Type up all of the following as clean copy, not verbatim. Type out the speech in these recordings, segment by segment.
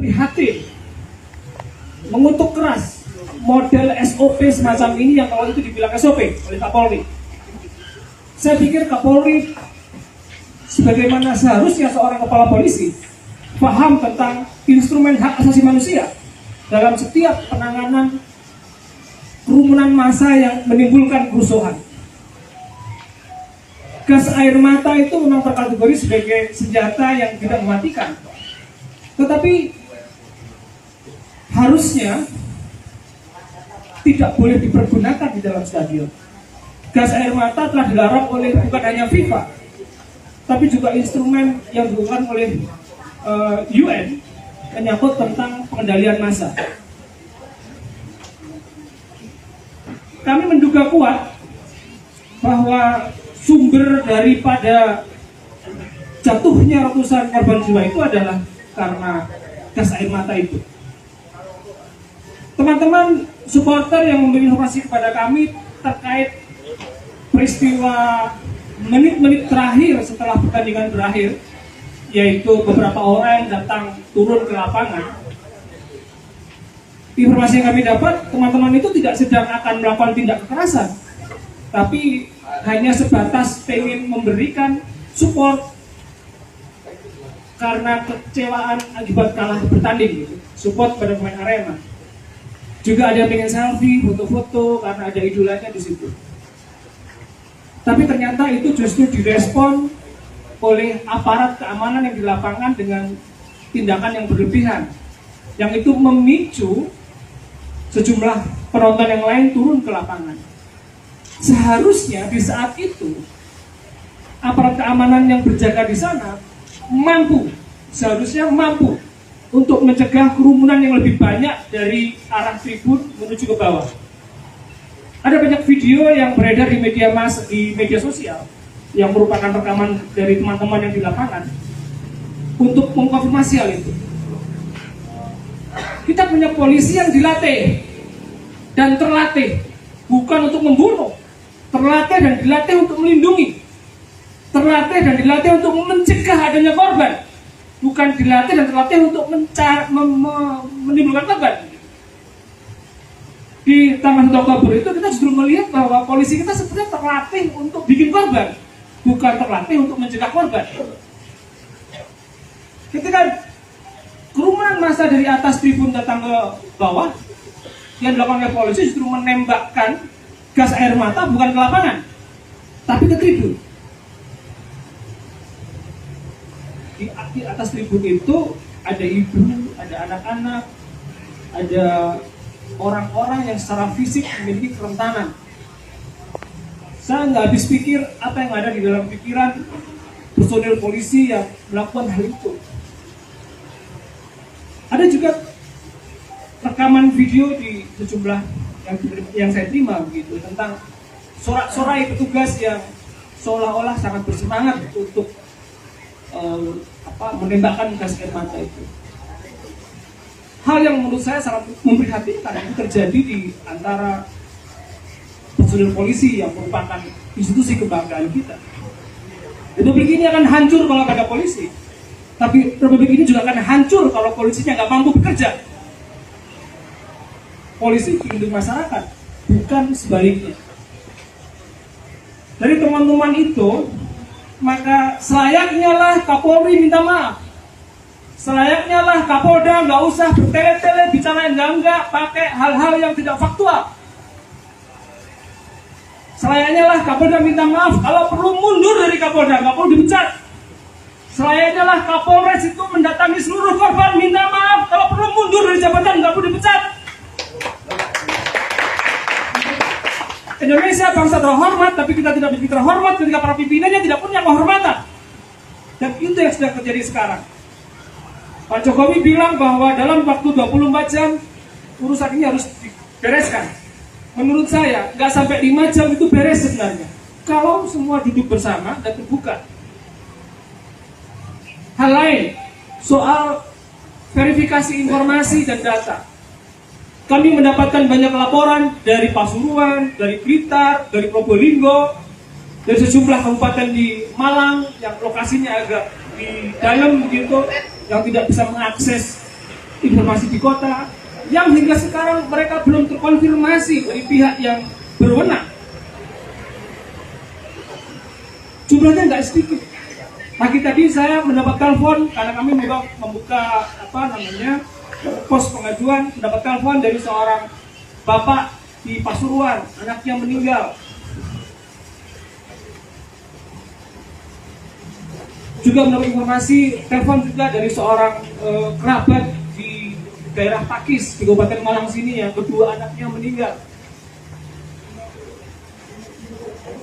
prihatin, mengutuk keras model SOP semacam ini yang kalau itu dibilang SOP oleh Kapolri. Saya pikir Kapolri sebagaimana seharusnya seorang kepala polisi paham tentang instrumen hak asasi manusia dalam setiap penanganan kerumunan massa yang menimbulkan kerusuhan. Gas air mata itu memang terkategori sebagai senjata yang tidak mematikan, tetapi harusnya tidak boleh dipergunakan di dalam stadion. Gas air mata telah dilarang oleh bukan hanya FIFA, tapi juga instrumen yang digunakan oleh UN menyangkut tentang pengendalian massa. Kami menduga kuat bahwa sumber daripada jatuhnya ratusan korban jiwa itu adalah karena gas air mata itu. Teman-teman supporter yang memberi informasi kepada kami terkait peristiwa menit-menit terakhir setelah pertandingan berakhir, yaitu beberapa orang yang datang turun ke lapangan. Informasi yang kami dapat, teman-teman itu tidak sedang akan melakukan tindak kekerasan, tapi hanya sebatas pengen memberikan support karena kecewaan akibat kalah bertanding, gitu. Support pada pemain Arema. Juga ada yang pengen selfie, foto-foto karena ada idolanya di situ. Tapi ternyata itu justru direspon oleh aparat keamanan yang di lapangan dengan tindakan yang berlebihan, yang itu memicu sejumlah penonton yang lain turun ke lapangan. Seharusnya di saat itu aparat keamanan yang berjaga di sana seharusnya mampu untuk mencegah kerumunan yang lebih banyak dari arah tribun menuju ke bawah. Ada banyak video yang beredar di media sosial yang merupakan rekaman dari teman-teman yang di lapangan untuk mengkonfirmasi hal itu. Kita punya polisi yang dilatih dan terlatih bukan untuk membunuh, terlatih dan dilatih untuk melindungi, terlatih dan dilatih untuk mencegah adanya korban, bukan dilatih dan terlatih untuk menimbulkan korban. Di Taman 1 Oktober itu kita justru melihat bahwa polisi kita sebenarnya terlatih untuk bikin korban, bukan terlatih untuk mencegah korban. Ketika kerumunan massa dari atas tribun datang ke bawah, yang dilakukan oleh polisi justru menembakkan gas air mata bukan ke lapangan, tapi ke tribun. Di atas tribun itu ada ibu, ada anak-anak, ada orang-orang yang secara fisik memiliki kerentanan. Saya nggak habis pikir apa yang ada di dalam pikiran personil polisi yang melakukan hal itu. Ada juga rekaman video di sejumlah yang saya terima begitu tentang sorak-sorai petugas yang seolah-olah sangat bersemangat untuk menembakkan gas air mata itu. Hal yang menurut saya sangat memprihatinkan yang terjadi di antara personil polisi yang merupakan institusi kebanggaan kita. Republik ini akan hancur kalau ada polisi, tapi republik ini juga akan hancur kalau polisinya nggak mampu bekerja. Polisi pelindung masyarakat, bukan sebaliknya. Dari teman-teman itu, maka selayaknya lah Kapolri minta maaf. Selayaknya lah Kapolda nggak usah bertele-tele bicara enggak pakai hal-hal yang tidak faktual. Selayaknya lah Kapolda minta maaf kalau perlu mundur dari Kapolda, nggak perlu dipecat. Selayaknya lah Kapolres itu mendatangi seluruh korban minta maaf kalau perlu mundur dari jabatan, nggak perlu dipecat. Indonesia bangsa terhormat, tapi kita tidak begitu terhormat ketika para pimpinannya tidak punya kehormatan. Dan itu yang sedang terjadi sekarang. Pak Jokowi bilang bahwa dalam waktu 24 jam urusan ini harus dibereskan. Menurut saya, nggak sampai 5 jam itu beres sebenarnya. Kalau semua duduk bersama dan terbuka. Hal lain, soal verifikasi informasi dan data. Kami mendapatkan banyak laporan dari Pasuruan, dari Blitar, dari Probolinggo, dari sejumlah kabupaten di Malang yang lokasinya agak di dalam begitu, yang tidak bisa mengakses informasi di kota, yang hingga sekarang mereka belum terkonfirmasi dari pihak yang berwenang. Jumlahnya nggak sedikit. Pagi tadi saya mendapat telepon karena kami membuka pos pengajuan, mendapat telepon dari seorang bapak di Pasuruan, anaknya meninggal. Juga mendapat informasi telepon juga dari seorang kerabat di daerah Pakis di Kabupaten Malang sini yang kedua anaknya meninggal.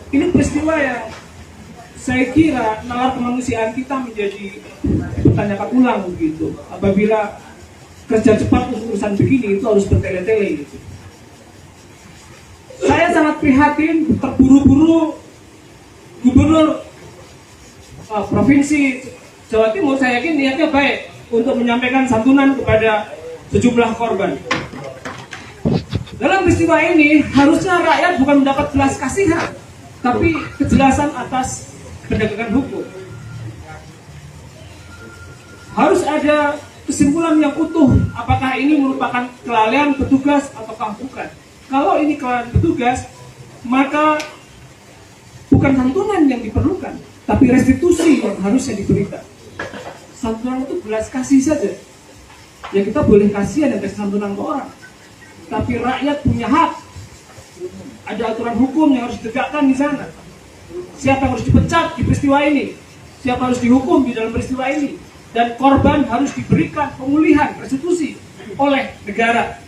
Ini peristiwa yang saya kira nalar kemanusiaan kita menjadi dipertanyakan ulang begitu. Apabila kerja cepat untuk urusan begini itu harus bertele-tele gitu. Saya sangat prihatin terburu-buru Gubernur Provinsi Jawa Timur, saya yakin niatnya baik untuk menyampaikan santunan kepada sejumlah korban. Dalam peristiwa ini harusnya rakyat bukan mendapat belas kasihan, tapi kejelasan atas penegakan hukum. Harus ada kesimpulan yang utuh, apakah ini merupakan kelalaian petugas ataukah bukan. Kalau ini kelalaian petugas, maka bukan santunan yang diperlukan, tapi restitusi yang harusnya diberikan. Santunan itu belas kasih saja. Ya kita boleh kasihan dan kasih santunan ke orang, tapi rakyat punya hak. Ada aturan hukum yang harus ditegakkan di sana. Siapa yang harus dipecat di peristiwa ini, siapa harus dihukum di dalam peristiwa ini, dan korban harus diberikan pemulihan, restitusi oleh negara.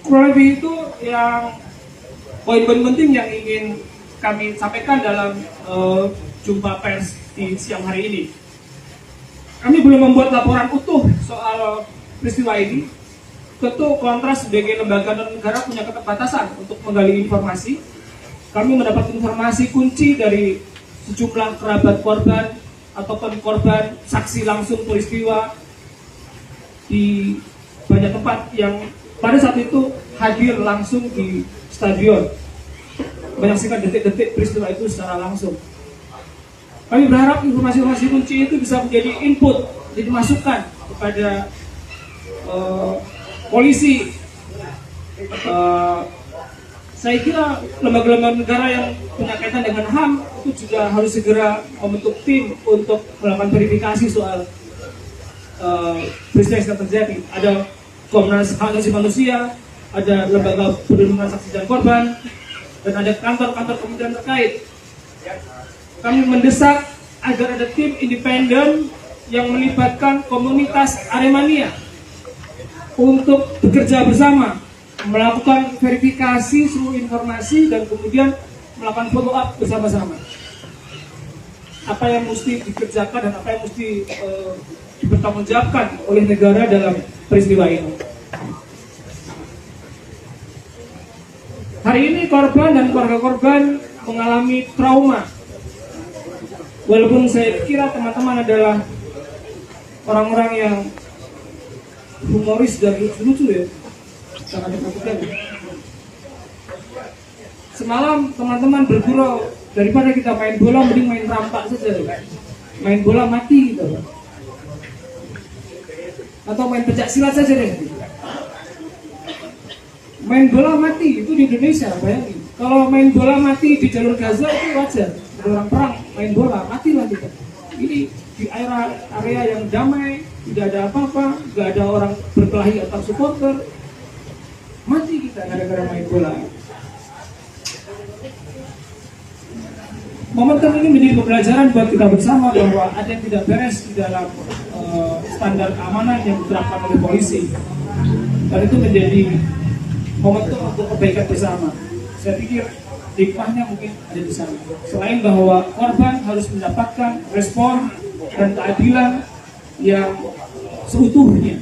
Kurang lebih itu yang poin-poin penting yang ingin kami sampaikan dalam jumpa pers di siang hari ini. Kami belum membuat laporan utuh soal peristiwa ini. Tentu Kontras sebagai lembaga dan negara punya keterbatasan untuk menggali informasi. Kami mendapat informasi kunci dari sejumlah kerabat korban ataupun korban saksi langsung peristiwa di banyak tempat yang pada saat itu hadir langsung di stadion, menyaksikan detik-detik peristiwa itu secara langsung. Kami berharap informasi-informasi kunci itu bisa menjadi input, jadi masukan kepada polisi. Saya kira lembaga-lembaga negara yang punya kaitan dengan HAM itu juga harus segera membentuk tim untuk melakukan verifikasi soal peristiwa yang terjadi. Ada Komnas Hak Asasi Manusia, ada lembaga perlindungan saksi dan korban, dan ada kantor-kantor kementerian terkait. Kami mendesak agar ada tim independen yang melibatkan komunitas Aremania untuk bekerja bersama, melakukan verifikasi seluruh informasi dan kemudian melakukan follow up bersama-sama. Apa yang mesti dikerjakan dan apa yang mesti dipertanggungjawabkan oleh negara dalam peristiwa ini. Hari ini korban dan keluarga korban mengalami trauma. Walaupun saya kira teman-teman adalah orang-orang yang humoris dan lucu ya, sangat diperhatikan. Semalam teman-teman bergurau, daripada kita main bola mending main rampak saja. Main bola mati gitu. Atau main pencak silat saja deh. Main bola mati itu di Indonesia, bayangin. Kalau main bola mati di jalur Gaza itu wajar. Ada orang perang main bola, matilah kita. Ini di area yang damai, tidak ada apa-apa, tidak ada orang berkelahi atau supporter, mati kita gara-gara main bola. Momentum ini menjadi pembelajaran buat kita bersama bahwa ada yang tidak beres di dalam standar keamanan yang diterapkan oleh polisi, dan itu menjadi momentum untuk kebaikan bersama. Saya pikir hikmahnya mungkin ada di sana. Selain bahwa korban harus mendapatkan respon dan keadilan yang seutuhnya,